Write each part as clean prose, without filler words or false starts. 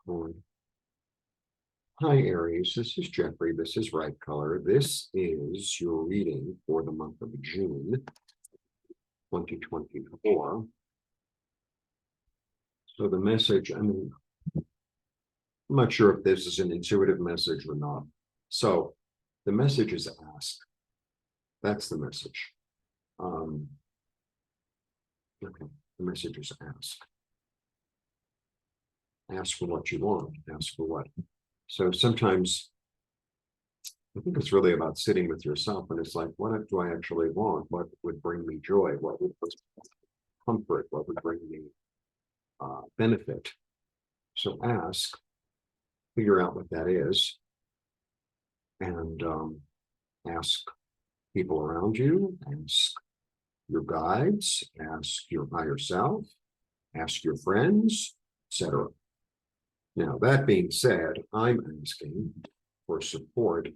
on. Hi, Aries. This is Jeffrey. This is Right Color. This is your reading for the month of June 2024. So the message, I'm not sure if this is an intuitive message or not. So the message is ask. That's the message. Okay, the message is ask. Ask for what you want. Ask for what. So sometimes I think it's really about sitting with yourself, and it's like, what do I actually want? What would bring me joy? What would bring comfort? What would bring me benefit? So ask, figure out what that is, and ask people around you, ask your guides, ask your higher self, ask your friends, etc. Now, that being said, I'm asking for support in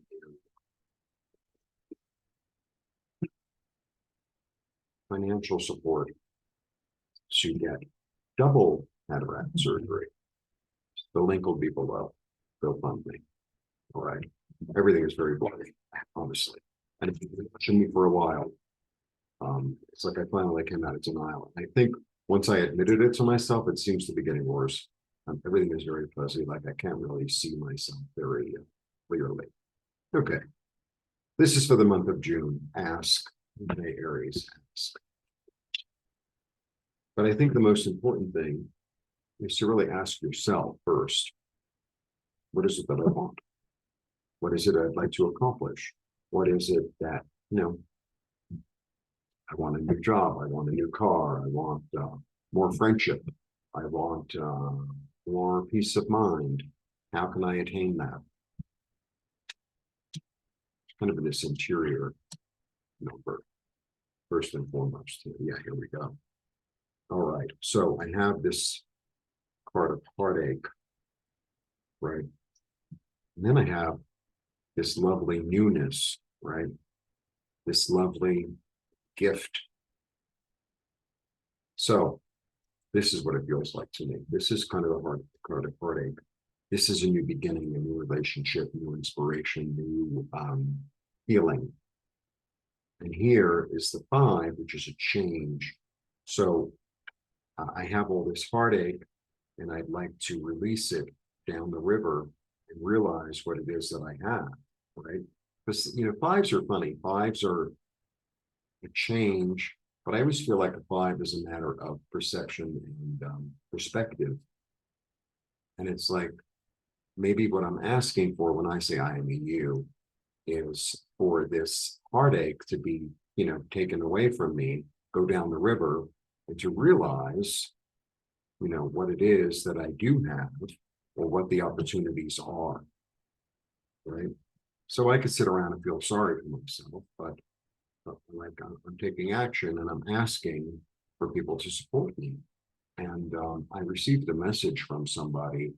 financial support to get double cataract surgery. The link will be below. GoFundMe. All right. Everything is very bloody, honestly. And if you've been watching me for a while, it's like I finally came out of denial. I think once I admitted it to myself, it seems to be getting worse. Everything is very fuzzy. Like I can't really see myself very clearly. Okay. This is for the month of June. Ask. May Aries ask. But I think the most important thing is to really ask yourself first, what is it that I want? What is it I'd like to accomplish? What is it that, I want a new job. I want a new car. I want more friendship. I want more peace of mind. How can I attain that? It's kind of this interior number, first and foremost. Yeah, here we go. All right. So I have this card of heartache, right? And then I have this lovely newness, right? This lovely gift. So this is what it feels like to me. This is kind of a card of heartache. This is a new beginning, a new relationship, new inspiration, new healing. And here is the 5, which is a change. So I have all this heartache, and I'd like to release it down the river and realize what it is that I have, right? Because, 5s are funny. 5s are a change, but I always feel like a 5 is a matter of perception and perspective. And it's like, maybe what I'm asking for when I say I am you is for this heartache to be, taken away from me, go down the river, and to realize, what it is that I do have or what the opportunities are, right? So I could sit around and feel sorry for myself, but like I'm taking action and I'm asking for people to support me. And I received a message from somebody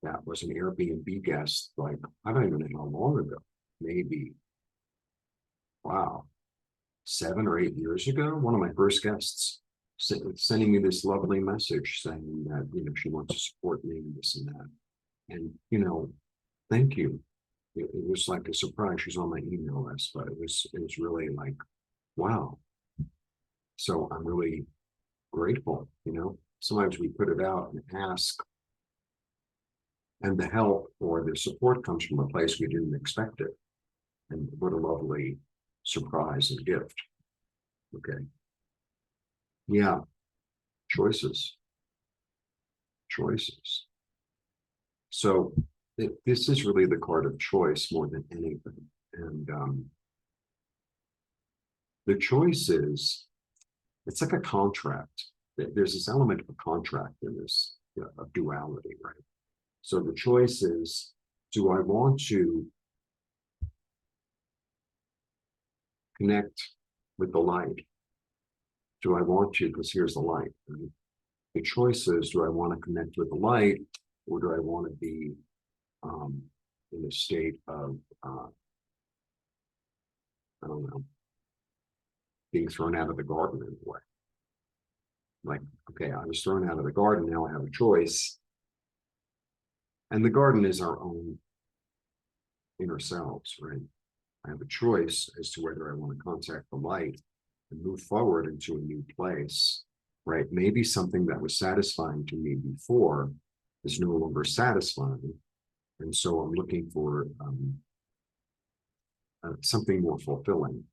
that was an Airbnb guest, like, I don't even know how long ago, maybe, wow, 7 or 8 years ago, one of my first guests sending me this lovely message saying that, she wants to support me and this and that. And, thank you. It was like a surprise. She's on my email list, but it was really like, wow. So I'm really grateful, Sometimes we put it out and ask, and the help or the support comes from a place we didn't expect it. And what a lovely surprise and gift. Okay. Yeah. Choices. So this is really the card of choice more than anything. And the choice is, it's like a contract. There's this element of a contract in this, of duality, right? So the choice is, do I want to connect with the light? Do I want to, because here's the light. Right? The choice is, do I want to connect with the light, or do I want to be in a state of, I don't know, being thrown out of the garden in a way? Like, okay, I was thrown out of the garden, now I have a choice. And the garden is our own inner selves, right? I have a choice as to whether I want to contact the light and move forward into a new place, right? Maybe something that was satisfying to me before is no longer satisfying. And so I'm looking for something more fulfilling.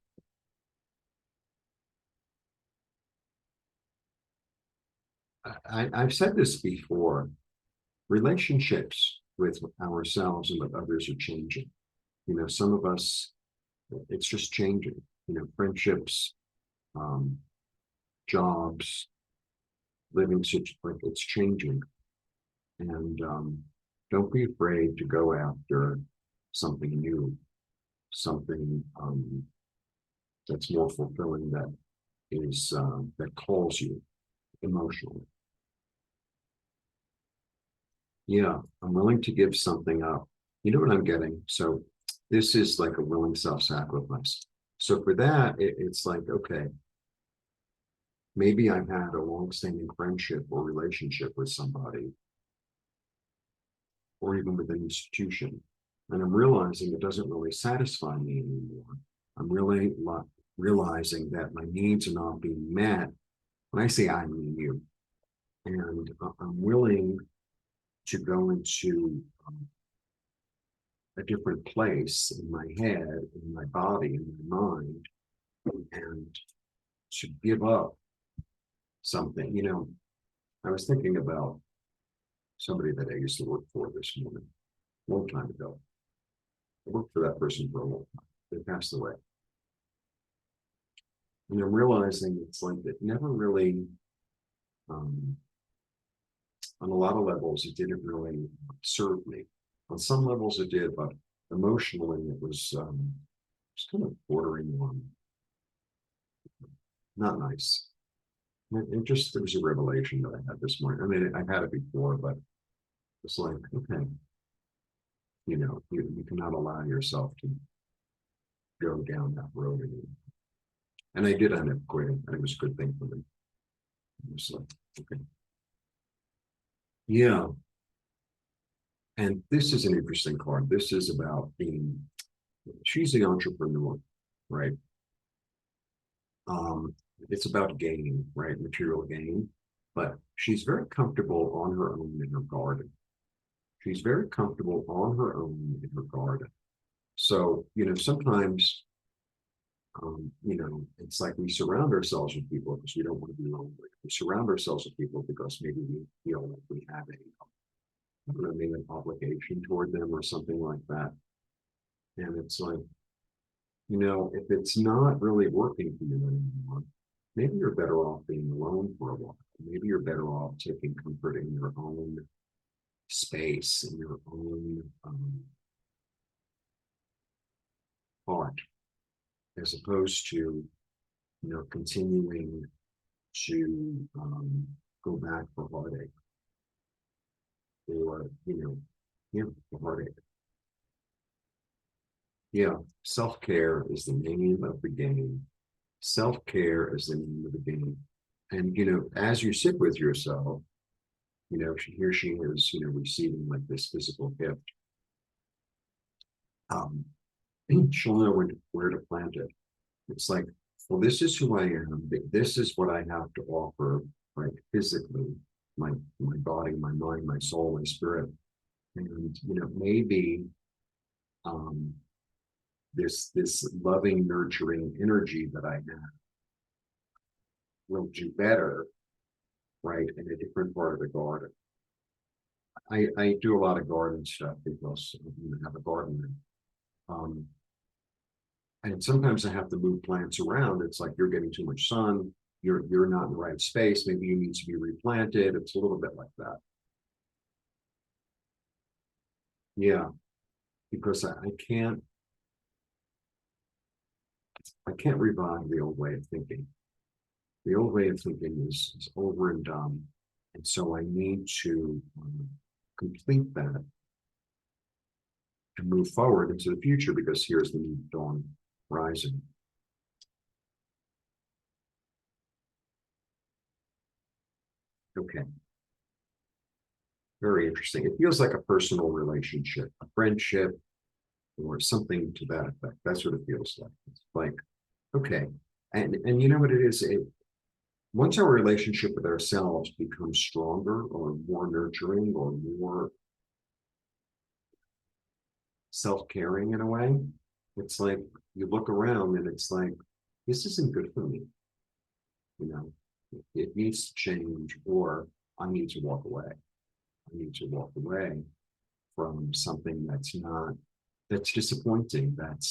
I've said this before, relationships with ourselves and with others are changing. You know, some of us, it's just changing, you know, friendships, jobs, living situation, like it's changing. And don't be afraid to go after something new, something that's more fulfilling, that is that calls you emotionally. Yeah, I'm willing to give something up. You know what I'm getting? So this is like a willing self-sacrifice. So for that, it's like, okay, maybe I've had a long-standing friendship or relationship with somebody, or even with an institution, and I'm realizing it doesn't really satisfy me anymore. I'm really realizing that my needs are not being met. When I say I mean you, and I'm willing to go into a different place in my head, in my body, in my mind, and to give up something. You know, I was thinking about somebody that I used to work for this morning, a long time ago. I worked for that person for a long time. They passed away. And I'm realizing it's like it never really, on a lot of levels, it didn't really serve me. On some levels it did, but emotionally it was kind of bordering on not nice. It just, there was a revelation that I had this morning. I mean, I've had it before, but it's like, okay, you know, you cannot allow yourself to go down that road anymore. And I did end up quitting, and it was a good thing for me. It was like, okay. Yeah. And this is an interesting card. This is about being, she's the entrepreneur, right? It's about gain, right? Material gain, but she's very comfortable on her own in her garden. She's very comfortable on her own in her garden. So, you know, sometimes, you know, it's like we surround ourselves with people because we don't want to be lonely. We surround ourselves with people because maybe we feel like we have a, I don't know, maybe an obligation toward them or something like that. And it's like, you know, if it's not really working for you anymore, maybe you're better off being alone for a while. Maybe you're better off taking comfort in your own space, in your own heart, as opposed to, you know, continuing to go back for heartache, or, you know, yeah, for heartache. Yeah, self-care is the name of the game. Self-care is the name of the game. And, you know, as you sit with yourself, you know, here she is, you know, receiving like this physical gift. She'll know where to plant it. It's like, well, this is who I am. This is what I have to offer, right? Physically, my body, my mind, my soul, my spirit. And, you know, maybe um, this loving, nurturing energy that I have will do better, right, in a different part of the garden. I do a lot of garden stuff because I have a garden. Um, and sometimes I have to move plants around. It's like you're getting too much sun, you're not in the right space, maybe you need to be replanted. It's a little bit like that. Yeah, because I can't revive the old way of thinking. The old way of thinking is over and done. And so I need to complete that and move forward into the future, because here's the new dawn rising. Okay. Very interesting. It feels like a personal relationship, a friendship, or something to that effect. That's what it feels like. It's like, okay. And you know what it is? Once our relationship with ourselves becomes stronger or more nurturing or more self-caring in a way, it's like you look around and it's like, this isn't good for me. You know, it needs to change, or I need to walk away. I need to walk away from something that's disappointing. That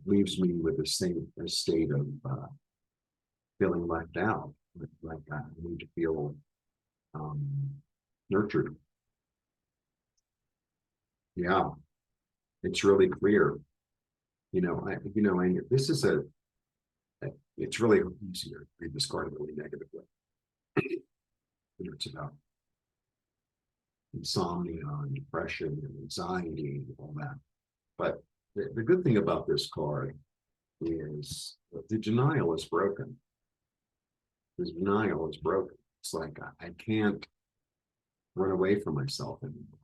leaves me with a state of feeling left out. Like I need to feel um, nurtured. Yeah, it's really clear. This is it's really easy to read this card really negatively. It's about insomnia and depression and anxiety and all that. But the good thing about this card is the denial is broken. The denial is broken. It's like I can't run away from myself anymore.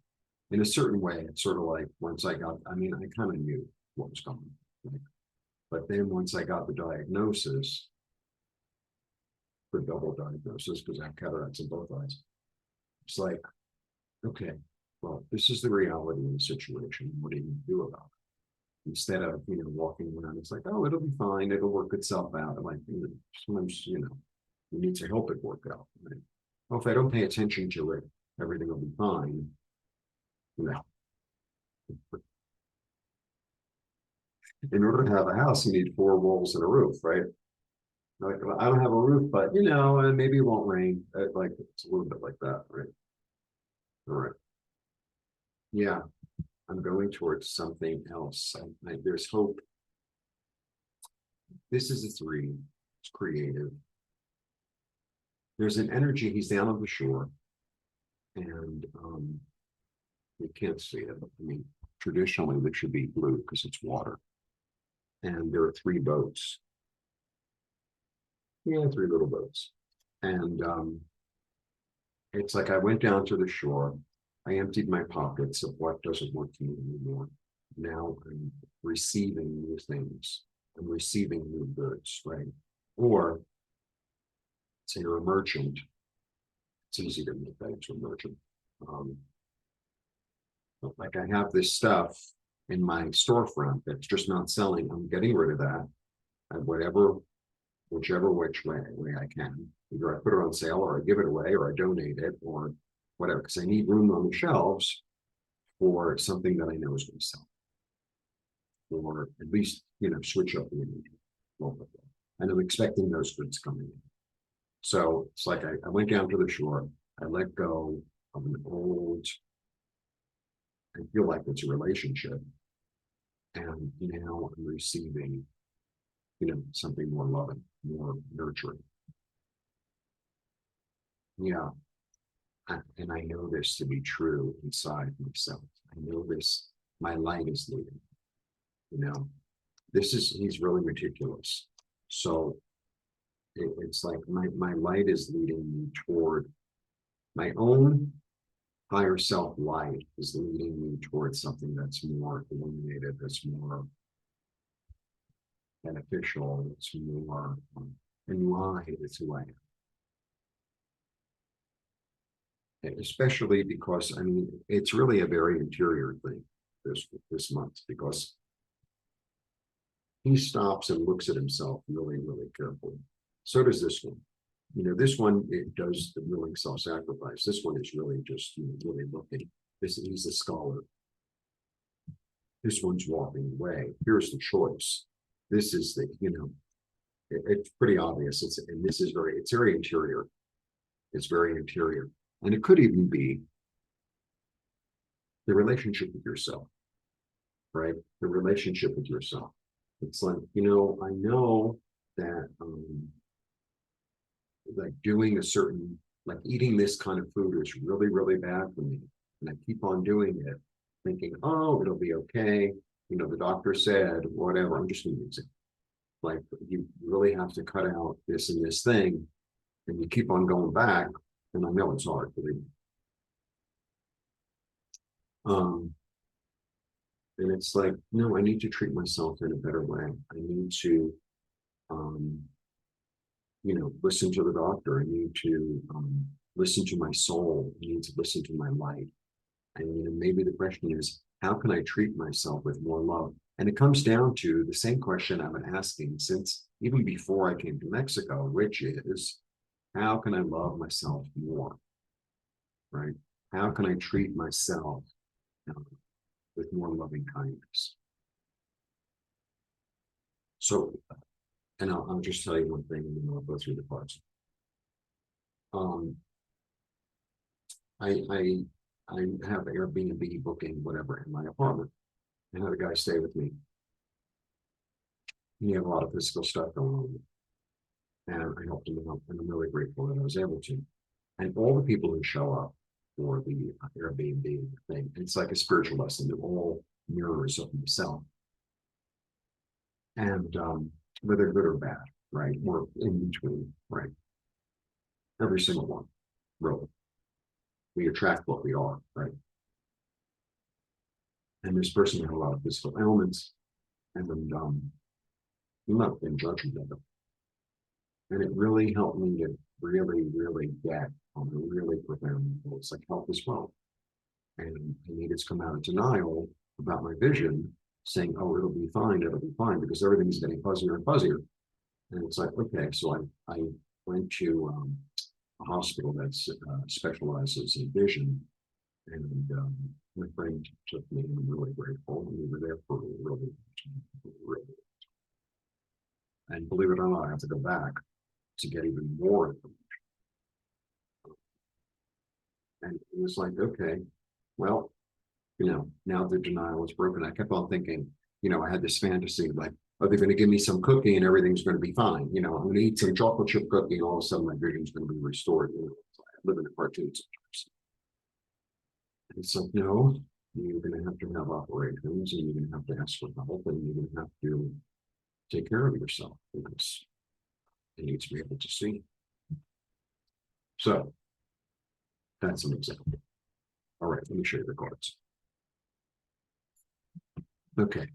In a certain way, it's sort of like once I kind of knew what was coming. Right? But then once I got the diagnosis, the double diagnosis, because I have cataracts in both eyes, it's like, okay, well, this is the reality of the situation. What do you do about it? Instead of, walking around, it's like, oh, it'll be fine. It'll work itself out. I'm like, sometimes, you need to help it work out. Right? Well, if I don't pay attention to it, everything will be fine. In order to have a house, you need 4 walls and a roof, right? Like, I don't have a roof, but maybe it won't rain. Like it's a little bit like that, right? All right. Yeah, I'm going towards something else. There's hope. This is a 3. It's creative. There's an energy. He's down on the shore, and you can't see it. I mean, traditionally, this should be blue because it's water. And there are 3 boats. Yeah, 3 little boats. And it's like I went down to the shore. I emptied my pockets of what doesn't work for me anymore. Now I'm receiving new things. I'm receiving new goods, right? Or say you're a merchant. It's easy to make that into a merchant. Like I have this stuff in my storefront that's just not selling. I'm getting rid of that. And whichever which way I can. Either I put it on sale or I give it away or I donate it or whatever, because I need room on the shelves for something that I know is going to sell. Or at least, switch up the image. And I'm expecting those goods coming in. So it's like I went down to the shore, I let go of an old, I feel like it's a relationship. And now I'm receiving, something more loving, more nurturing. Yeah. And I know this to be true inside myself. I know this, my light is leaving. He's really meticulous. So it's like my light is leading me toward my own higher self light is leading me towards something that's more illuminated, that's more beneficial, it's more in line with who I am. Especially because it's really a very interior thing this month, because he stops and looks at himself really, really carefully. So does this one. This one, it does the willing self-sacrifice. This one is really just really looking. He's a scholar. This one's walking away. Here's the choice. This is it's pretty obvious. It's very interior. It's very interior. And it could even be the relationship with yourself, right? The relationship with yourself. It's like, I know that like doing like eating this kind of food is really, really bad for me. And I keep on doing it, thinking, oh, it'll be okay. The doctor said, whatever, I'm just going to use it. Like you really have to cut out this and this thing. And you keep on going back. And I know it's hard, believe me. Um, and it's like, no, I need to treat myself in a better way. I need to, um, listen to the doctor. I need to listen to my soul. I need to listen to my light. And maybe the question is, how can I treat myself with more love? And it comes down to the same question I've been asking since even before I came to Mexico, which is, how can I love myself more? Right? How can I treat myself with more loving kindness? So, and I'll just tell you one thing, and then I'll go through the parts. Um, I have Airbnb booking, whatever, in my apartment. I had a guy stay with me. He had a lot of physical stuff going on, and I helped him out, and I'm really grateful that I was able to. And all the people who show up for the Airbnb thing, it's like a spiritual lesson. They're all mirrors of themselves, and whether good or bad, right? We're in between, right? Every single one, really. We attract what we are, right? And this person had a lot of physical ailments, and I'm not in judgment of it. And it really helped me to really, really get on a really profound level. It's like health is wealth. And I needed to come out of denial about my vision, saying, oh, it'll be fine, because everything's getting fuzzier and fuzzier. And it's like, okay, so I went to a hospital that specializes in vision. And my friend took me, and I'm really grateful. And we were there for really. And believe it or not, I have to go back to get even more information. And it was like, okay, well, now the denial is broken. I kept on thinking, I had this fantasy of like, oh, they're going to give me some cookie and everything's going to be fine. I'm going to eat some chocolate chip cookie and all of a sudden my vision's going to be restored. I live in a cartoon sometimes. And it's like, no, you're going to have operations, and you're going to have to ask for help, and you're going to have to take care of yourself because you need to be able to see. So that's an example. All right, let me show you the cards. Okay.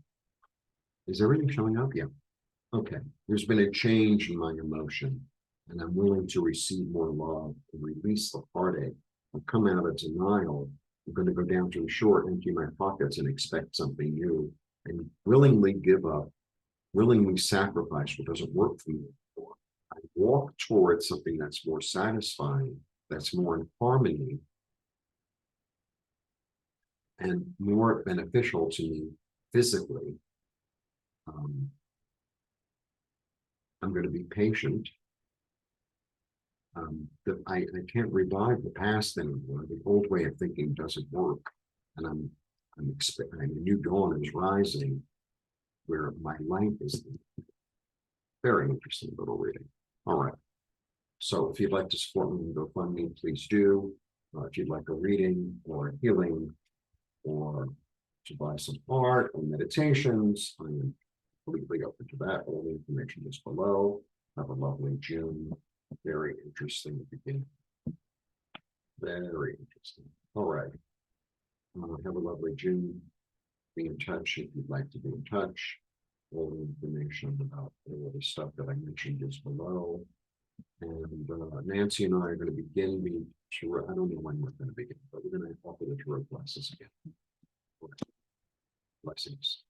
Is everything showing up? Yeah. Okay. There's been a change in my emotion, and I'm willing to receive more love and release the heartache. I've come out of denial. I'm going to go down to the shore, empty my pockets, and expect something new, and willingly give up, willingly sacrifice what doesn't work for me anymore. I walk towards something that's more satisfying, that's more in harmony, and more beneficial to me physically. I'm going to be patient. I can't revive the past anymore. The old way of thinking doesn't work, and I'm expecting a new dawn is rising, where my light is. Very interesting little reading. All right. So if you'd like to support me on GoFundMe, please do. If you'd like a reading or a healing, or to buy some art or meditations, I am completely open to that. All the information is below. Have a lovely June. Very interesting beginning. Very interesting. All right. Have a lovely June. Be in touch if you'd like to be in touch. All the information about all the stuff that I mentioned is below. And Nancy and I are going to begin the tarot. I don't know when we're going to begin, but we're going to offer the tarot classes again. Blessings.